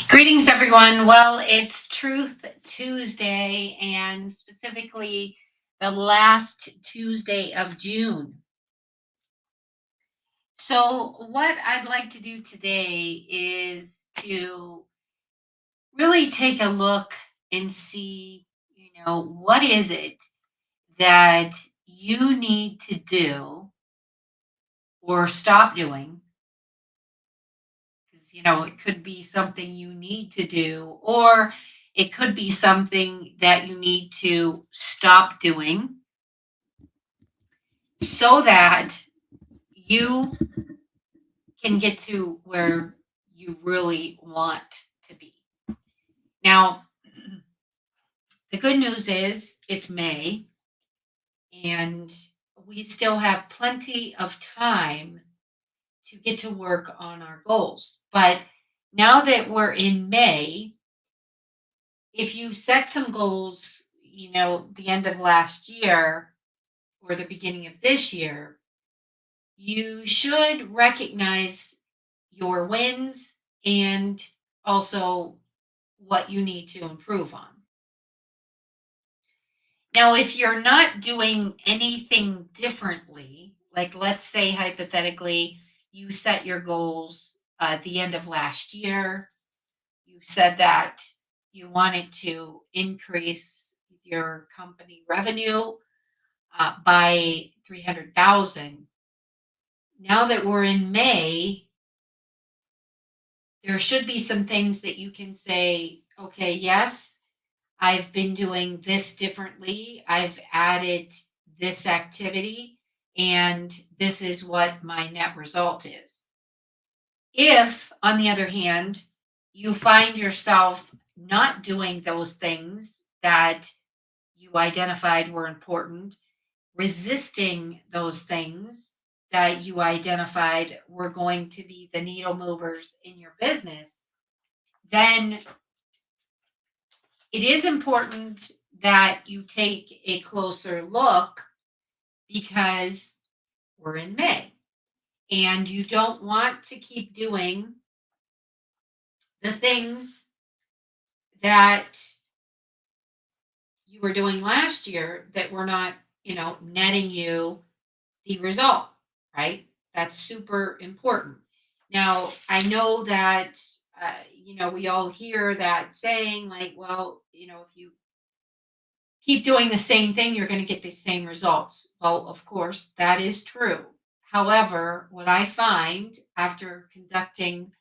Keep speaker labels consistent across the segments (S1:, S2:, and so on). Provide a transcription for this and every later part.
S1: Greetings, everyone. Well, it's Truth Tuesday, and specifically the last Tuesday of June. So, what I'd like to do today is to really take a look and see, what is it that you need to do or stop doing? Because, it could be something you need to do, or it could be something that you need to stop doing so that you can get to where you really want to be. Now, the good news is it's May and we still have plenty of time to get to work on our goals. But now that we're in May, if you set some goals, the end of last year or the beginning of this year, you should recognize your wins and also what you need to improve on. Now, if you're not doing anything differently, like let's say hypothetically, you set your goals at the end of last year, you said that you wanted to increase your company revenue by 300,000. Now that we're in May, there should be some things that you can say, okay, yes, I've been doing this differently. I've added this activity, and this is what my net result is. If, on the other hand, you find yourself not doing those things that you identified were important, resisting those things that you identified were going to be the needle movers in your business, then it is important that you take a closer look because we're in May and you don't want to keep doing the things that you were doing last year that were not, netting you the result, right? That's super important. Now, I know that, we all hear that saying, like, well, if you keep doing the same thing, you're going to get the same results. Well, of course, that is true. However, what I find after conducting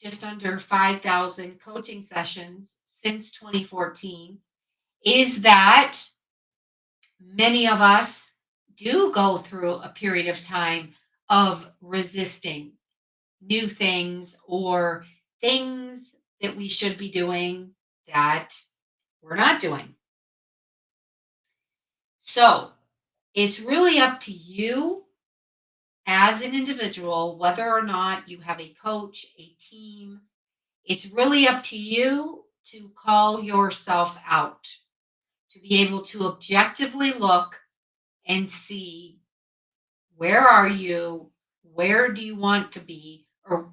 S1: just under 5,000 coaching sessions since 2014 is that many of us do go through a period of time of resisting new things or things that we should be doing that we're not doing. So it's really up to you as an individual, whether or not you have a coach, a team. It's really up to you to call yourself out, to be able to objectively look and see, where are you? Where do you want to be? Or,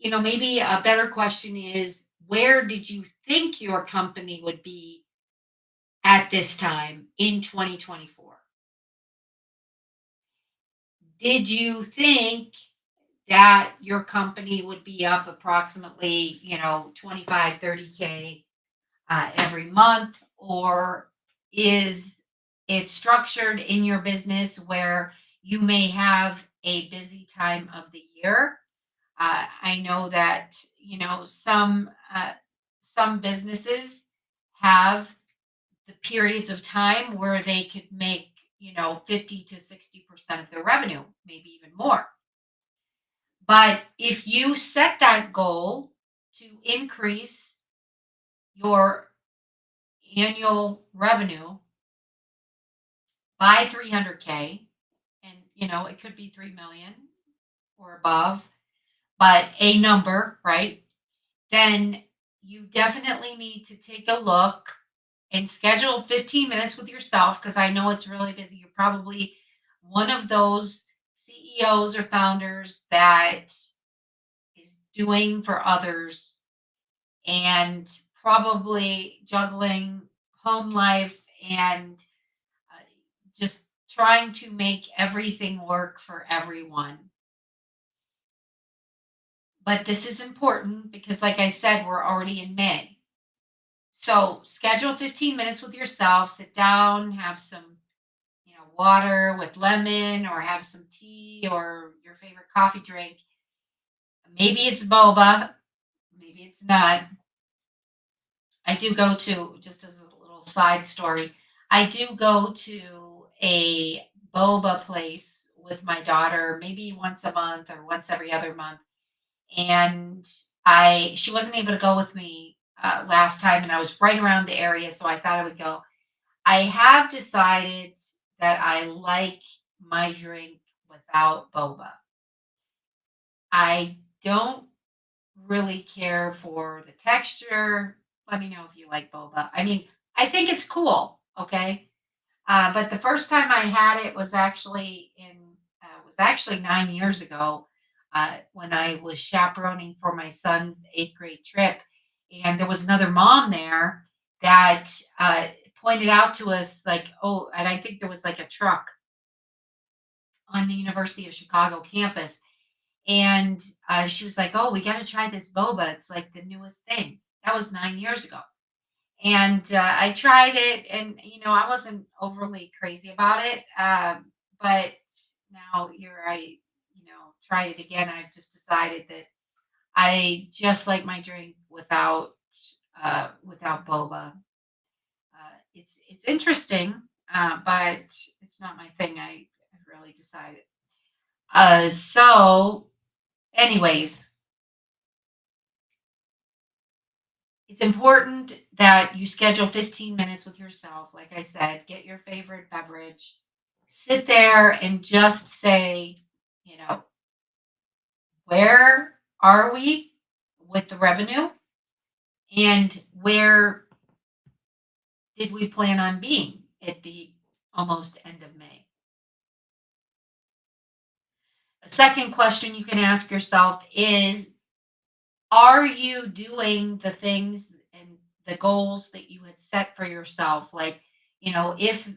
S1: maybe a better question is, where did you think your company would be at this time in 2024? Did you think that your company would be up approximately, 25, 30K every month? Or is it structured in your business where you may have a busy time of the year? I know that, some businesses have the periods of time where they could make, 50 to 60% of their revenue, maybe even more. But if you set that goal to increase your annual revenue by 300K, and it could be 3 million or above, but a number, right? Then you definitely need to take a look and schedule 15 minutes with yourself, because I know it's really busy. You're probably one of those CEOs or founders that is doing for others and probably juggling home life and uh, just trying to make everything work for everyone. But this is important because, like I said, we're already in May. So schedule 15 minutes with yourself, sit down, have some, water with lemon or have some tea or your favorite coffee drink. Maybe it's boba, maybe it's not. I do go to, just as a little side story, I do go to a boba place with my daughter maybe once a month or once every other month. And she wasn't able to go with me last time, and I was right around the area, so I thought I would go. I have decided that I like my drink without boba. I don't really care for the texture. Let me know if you like boba. I mean, I think it's cool, okay? But the first time I had it was actually 9 years ago, when I was chaperoning for my son's eighth grade trip, and there was another mom there that pointed out to us like, oh, and I think there was like a truck on the University of Chicago campus, and she was like, "Oh, we got to try this boba. It's like the newest thing." That was 9 years ago. And I tried it, and I wasn't overly crazy about it. But now here tried it again. I've just decided that I just like my drink without boba. It's interesting, but it's not my thing. I really decided. So, anyways, it's important that you schedule 15 minutes with yourself. Like I said, get your favorite beverage, sit there and just say, you know, where are we with the revenue and where did we plan on being at the almost end of May? A second question you can ask yourself is, are you doing the things and the goals that you had set for yourself? Like, if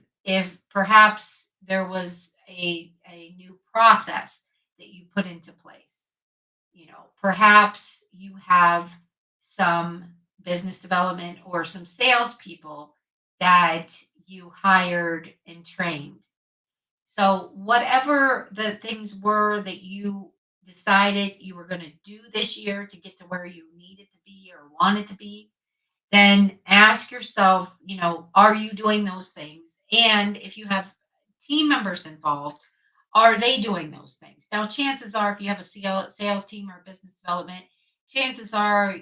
S1: perhaps there was a new process that you put into place, perhaps you have some business development or some salespeople that you hired and trained. So, whatever the things were that you decided you were going to do this year to get to where you needed to be or wanted to be, then ask yourself, are you doing those things? And if you have team members involved, are they doing those things? Now, chances are, if you have a sales team or business development, chances are,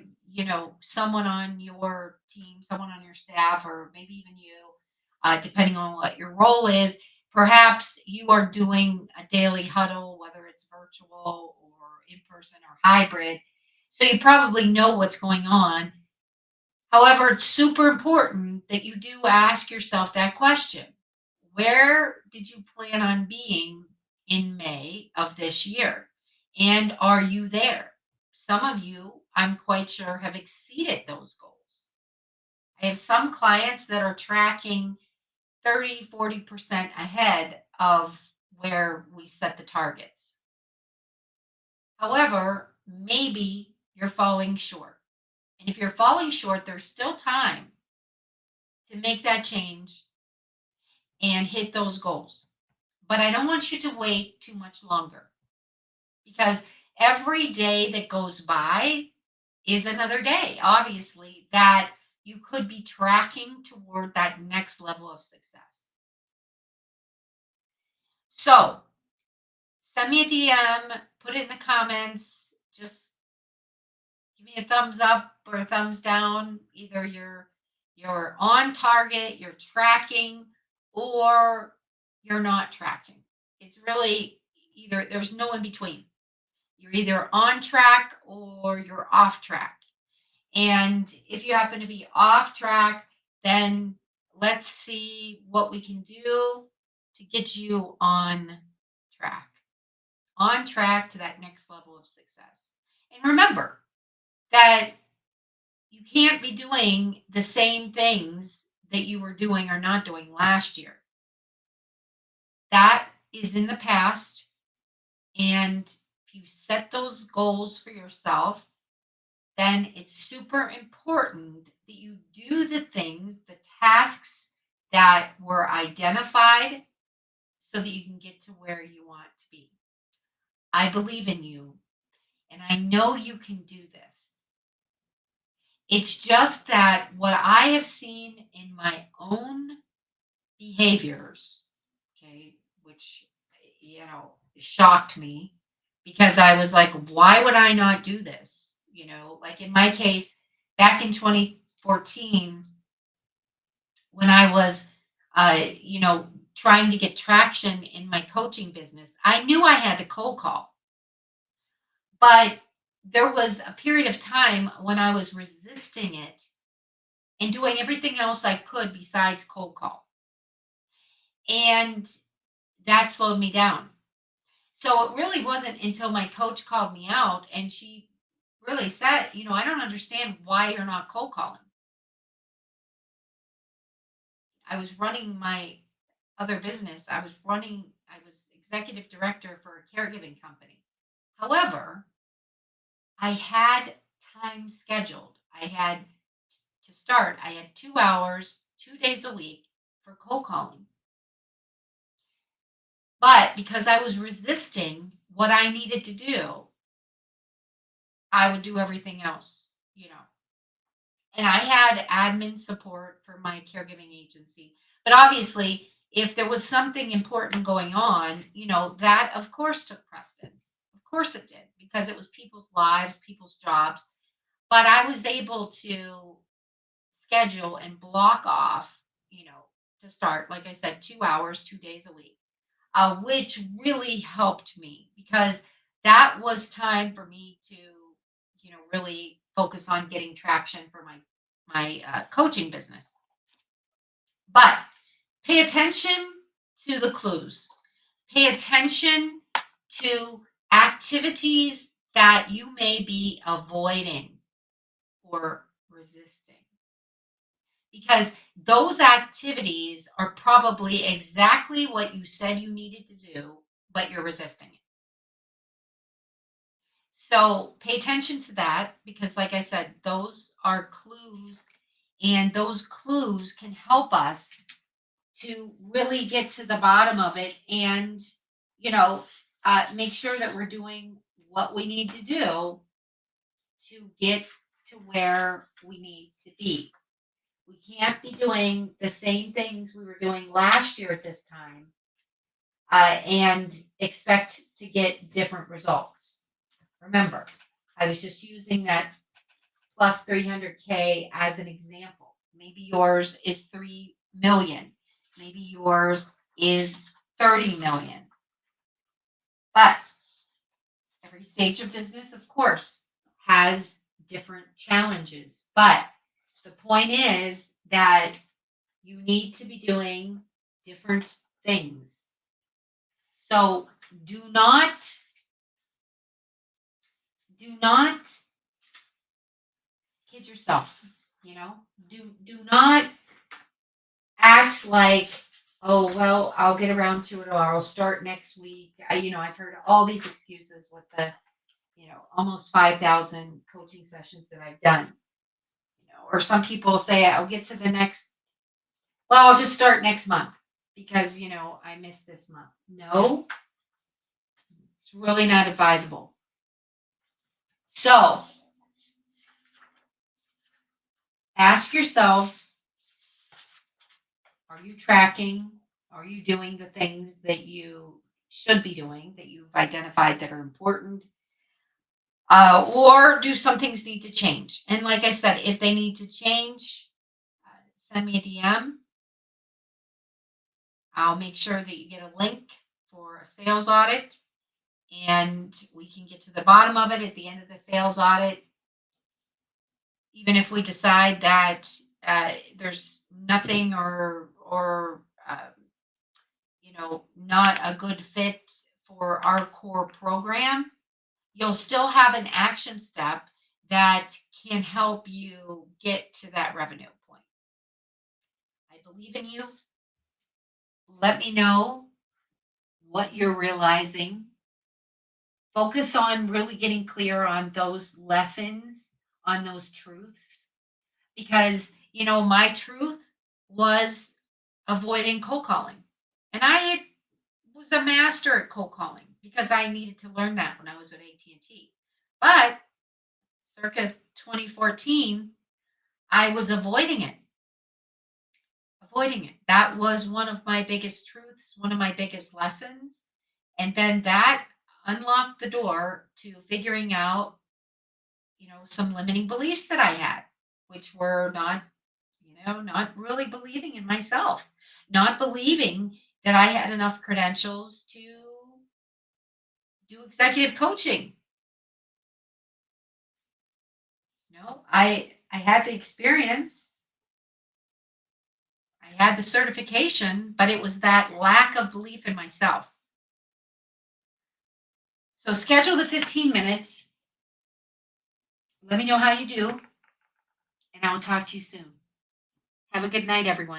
S1: someone on your team, someone on your staff, or maybe even you, depending on what your role is, perhaps you are doing a daily huddle, whether it's virtual or in person or hybrid. So you probably know what's going on. However, it's super important that you do ask yourself that question. Where did you plan on being in May of this year? And are you there? Some of you, I'm quite sure, have exceeded those goals. I have some clients that are tracking 30, 40% ahead of where we set the targets. However, maybe you're falling short. And if you're falling short, there's still time to make that change and hit those goals. But I don't want you to wait too much longer, because every day that goes by is another day, obviously, that you could be tracking toward that next level of success. So send me a DM, put it in the comments, just give me a thumbs up or a thumbs down. Either you're on target, you're tracking, or you're not tracking. It's really either, there's no in between. You're either on track or you're off track. And if you happen to be off track, then let's see what we can do to get you track, on track to that next level of success. And remember that you can't be doing the same things that you were doing or not doing last year. That is in the past. And if you set those goals for yourself, then it's super important that you do the things, the tasks that were identified so that you can get to where you want to be. I believe in you and I know you can do this. It's just that what I have seen in my own behaviors, okay, which, shocked me because I was like, why would I not do this? Like in my case, back in 2014, when I was, trying to get traction in my coaching business, I knew I had to cold call. But there was a period of time when I was resisting it and doing everything else I could besides cold call. And that slowed me down. So it really wasn't until my coach called me out and she really said, I don't understand why you're not cold calling. I was running my other business. I was executive director for a caregiving company. However, I had time scheduled. I had 2 hours, 2 days a week for cold calling. But because I was resisting what I needed to do, I would do everything else. And I had admin support for my caregiving agency. But obviously, if there was something important going on, that of course took precedence. Of course it did, because it was people's lives, people's jobs. But I was able to schedule and block off, to start, like I said, 2 hours, 2 days a week, which really helped me because that was time for me to, really focus on getting traction for my coaching business. But pay attention to the clues. Pay attention to activities that you may be avoiding or resisting because those activities are probably exactly what you said you needed to do, but you're resisting it. So pay attention to that because, like I said, those are clues, and those clues can help us to really get to the bottom of it and, you know, make sure that we're doing what we need to do to get to where we need to be. We can't be doing the same things we were doing last year at this time and expect to get different results. Remember, I was just using that plus 300K as an example. Maybe yours is 3 million. Maybe yours is 30 million. But every stage of business, of course, has different challenges. But the point is that you need to be doing different things. So do not kid yourself, you know? Do not act like, oh, well, I'll get around to it or I'll start next week. I've heard all these excuses with the, almost 5,000 coaching sessions that I've done. Or some people say I'll get to the next, well, I'll just start next month because, I missed this month. No, it's really not advisable. So ask yourself, are you tracking? Are you doing the things that you should be doing that you've identified that are important? Or do some things need to change? And like I said, if they need to change, send me a DM. I'll make sure that you get a link for a sales audit and we can get to the bottom of it at the end of the sales audit. Even if we decide that there's nothing or not a good fit for our core program, you'll still have an action step that can help you get to that revenue point. I believe in you. Let me know what you're realizing. Focus on really getting clear on those lessons, on those truths, because, my truth was avoiding cold calling. And was a master at cold calling because I needed to learn that when I was at AT&T. But circa 2014, I was avoiding it. That was one of my biggest truths, one of my biggest lessons. And then that unlocked the door to figuring out, some limiting beliefs that I had, which were not really believing in myself, not believing that I had enough credentials to do executive coaching. I had the experience, I had the certification, but it was that lack of belief in myself. So schedule the 15 minutes. Let me know how you do, and I will talk to you soon. Have a good night, everyone.